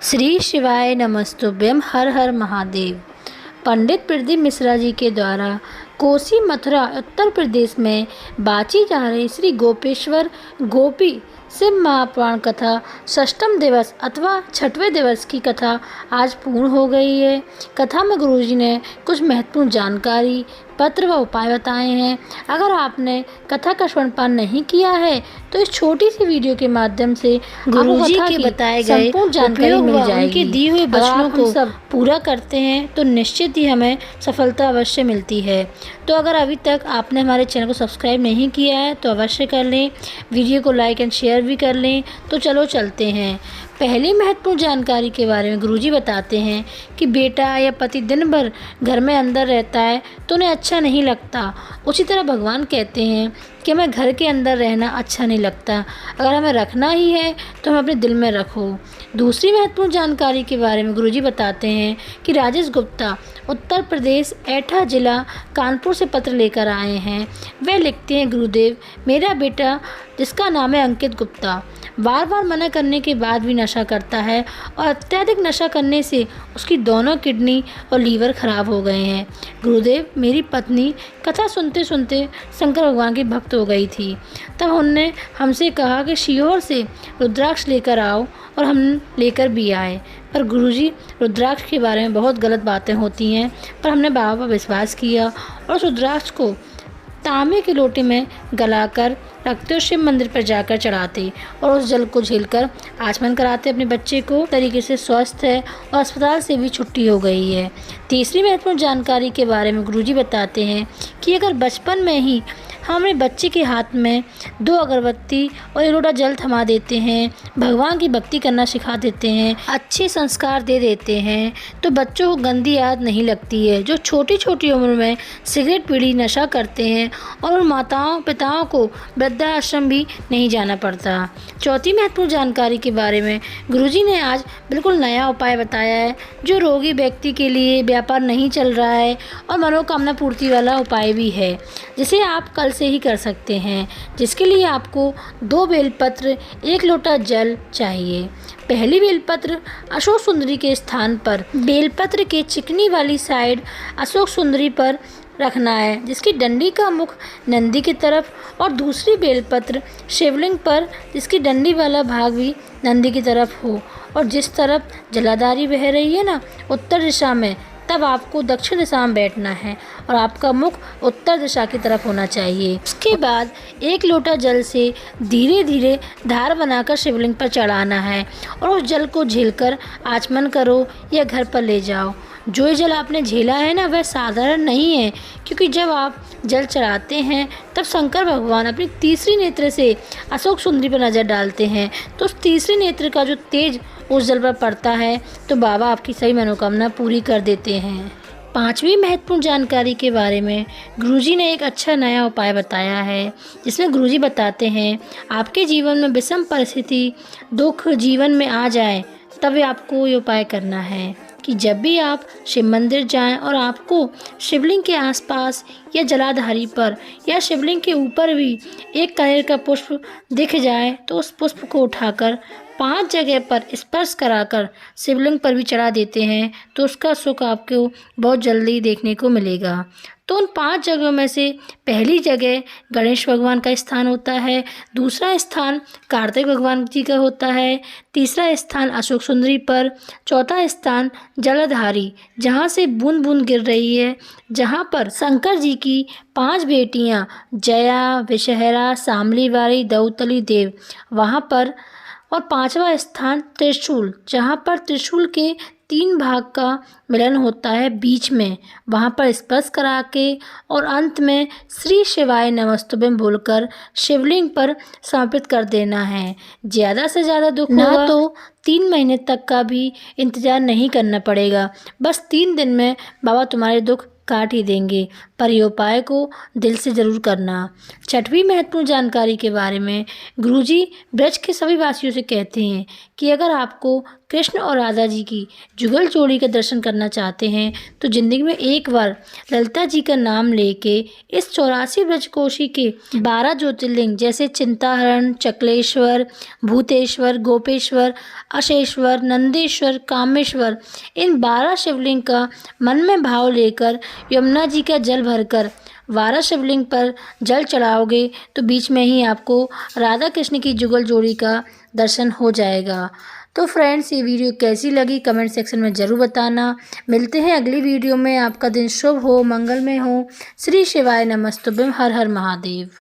श्री शिवाय नमस्तुभ्यम। हर हर महादेव। पंडित प्रदीप मिश्रा जी के द्वारा कोसी मथुरा उत्तर प्रदेश में बाची जा रही श्री गोपेश्वर गोपी शिव महापुराण कथा षष्ठम दिवस अथवा छठवें दिवस की कथा आज पूर्ण हो गई है। कथा में गुरुजी ने कुछ महत्वपूर्ण जानकारी, पत्र व उपाय बताए हैं। अगर आपने कथा का श्रवण नहीं किया है तो इस छोटी सी वीडियो के माध्यम से गुरुजी के बताए गए संपूर्ण जानकारी मिल जाएगी। उनके दिए हुए वचनों को सब पूरा करते हैं तो निश्चित ही हमें सफलता अवश्य मिलती है। तो अगर अभी तक आपने हमारे चैनल को सब्सक्राइब नहीं किया है तो अवश्य कर लें, वीडियो को लाइक एंड शेयर भी कर लें। तो चलो चलते हैं। पहली महत्वपूर्ण जानकारी के बारे में गुरुजी बताते हैं कि बेटा या पति दिन भर घर में अंदर रहता है तो उन्हें अच्छा नहीं लगता। उसी तरह भगवान कहते हैं कि हमें घर के अंदर रहना अच्छा नहीं लगता, अगर हमें रखना ही है तो हम अपने दिल में रखो। दूसरी महत्वपूर्ण जानकारी के बारे में गुरुजी बताते हैं कि राजेश गुप्ता उत्तर प्रदेश एटा जिला कानपुर से पत्र लेकर आए हैं। वे लिखते हैं, गुरुदेव मेरा बेटा जिसका नाम है अंकित गुप्ता बार बार मना करने के बाद भी नशा करता है और अत्यधिक नशा करने से उसकी दोनों किडनी और लीवर खराब हो गए हैं। गुरुदेव मेरी पत्नी कथा सुनते सुनते शंकर भगवान की भक्त हो गई थी। तब उन्होंने हमसे कहा कि शियोर से रुद्राक्ष लेकर आओ और हम लेकर भी आए। पर गुरुजी रुद्राक्ष के बारे में बहुत गलत बातें होती हैं, पर हमने बाबा पर विश्वास किया और उस रुद्राक्ष को तांबे के लोटे में गलाकर रखते और शिव मंदिर पर जाकर चढ़ाते और उस जल को झेलकर आचमन कराते। अपने बच्चे को तरीके से स्वस्थ है और अस्पताल से भी छुट्टी हो गई है। तीसरी महत्वपूर्ण जानकारी के बारे में गुरुजी बताते हैं कि अगर बचपन में ही हम अपने बच्चे के हाथ में 2 अगरबत्ती और 1 लोटा जल थमा देते हैं, भगवान की भक्ति करना सिखा देते हैं, अच्छे संस्कार दे देते हैं तो बच्चों को गंदी याद नहीं लगती है जो छोटी छोटी उम्र में सिगरेट बीड़ी नशा करते हैं, और उन माताओं पिताओं को वृद्धाश्रम भी नहीं जाना पड़ता। चौथी महत्वपूर्ण जानकारी के बारे में गुरुजी ने आज बिल्कुल नया उपाय बताया है जो रोगी व्यक्ति के लिए व्यापार नहीं चल रहा है और मनोकामना पूर्ति वाला उपाय भी है, जिसे आप कल से ही कर सकते हैं। जिसके लिए आपको 2 बेलपत्र 1 लोटा जल चाहिए। पहली बेलपत्र अशोक सुंदरी के स्थान पर बेलपत्र के चिकनी वाली साइड अशोक सुंदरी पर रखना है, जिसकी डंडी का मुख नंदी की तरफ, और दूसरी बेलपत्र शिवलिंग पर जिसकी डंडी वाला भाग भी नंदी की तरफ हो, और जिस तरफ जलाधारी बह रही है ना उत्तर दिशा में, तब आपको दक्षिण दिशा में बैठना है और आपका मुख उत्तर दिशा की तरफ होना चाहिए। उसके बाद 1 लोटा जल से धीरे धीरे धार बनाकर शिवलिंग पर चढ़ाना है और उस जल को झेलकर आचमन करो या घर पर ले जाओ। जो जल आपने झेला है ना वह साधारण नहीं है, क्योंकि जब आप जल चढ़ाते हैं तब शंकर भगवान अपनी तीसरी नेत्र से अशोक सुंदरी पर नज़र डालते हैं, तो उस तीसरी नेत्र का जो तेज उस जल पर पड़ता है तो बाबा आपकी सही मनोकामना पूरी कर देते हैं। 5वीं महत्वपूर्ण जानकारी के बारे में गुरुजी ने एक अच्छा नया उपाय बताया है, जिसमें गुरुजी बताते हैं आपके जीवन में विषम परिस्थिति दुख जीवन में आ जाए तब आपको ये उपाय करना है कि जब भी आप शिव मंदिर जाएं और आपको शिवलिंग के आसपास या जलाधारी पर या शिवलिंग के ऊपर भी एक कनेर का पुष्प दिख जाए तो उस पुष्प को उठाकर 5 जगह पर स्पर्श कराकर शिवलिंग पर भी चढ़ा देते हैं तो उसका सुख आपको बहुत जल्दी देखने को मिलेगा। तो उन 5 जगहों में से पहली जगह गणेश भगवान का स्थान होता है, दूसरा स्थान कार्तिक भगवान जी का होता है, तीसरा स्थान अशोक सुंदरी पर, चौथा स्थान जलाधारी जहाँ से बूंद बूंद गिर रही है, जहाँ पर शंकर जी की 5 बेटियाँ जया, विषहरा, शामलीवारी, दौतली देव वहाँ पर, और 5वां स्थान त्रिशूल जहाँ पर त्रिशूल के 3 भाग का मिलन होता है बीच में, वहाँ पर स्पर्श करा के और अंत में श्री शिवाय नमस्तुभ्यम बोलकर शिवलिंग पर समर्पित कर देना है। ज़्यादा से ज़्यादा दुख ना तो 3 महीने तक का भी इंतज़ार नहीं करना पड़ेगा, बस 3 दिन में बाबा तुम्हारे दुख काट ही देंगे, पर ये उपाय को दिल से ज़रूर करना। 6वीं महत्वपूर्ण जानकारी के बारे में गुरुजी ब्रज के सभी वासियों से कहते हैं कि अगर आपको कृष्ण और राधा जी की जुगल जोड़ी का दर्शन करना चाहते हैं तो ज़िंदगी में एक बार ललिता जी का नाम लेके इस 84 ब्रजकोशी के 12 ज्योतिर्लिंग जैसे चिंताहरण, चकलेश्वर, भूतेश्वर, गोपेश्वर, अशेश्वर, नंदेश्वर, कामेश्वर, इन 12 शिवलिंग का मन में भाव लेकर यमुना जी का जल भरकर 12 शिवलिंग पर जल चढ़ाओगे तो बीच में ही आपको राधा कृष्ण की जुगल जोड़ी का दर्शन हो जाएगा। तो फ्रेंड्स, ये वीडियो कैसी लगी कमेंट सेक्शन में ज़रूर बताना। मिलते हैं अगली वीडियो में। आपका दिन शुभ हो, मंगलमय हो। श्री शिवाय नमस्तुभ्यम। हर हर महादेव।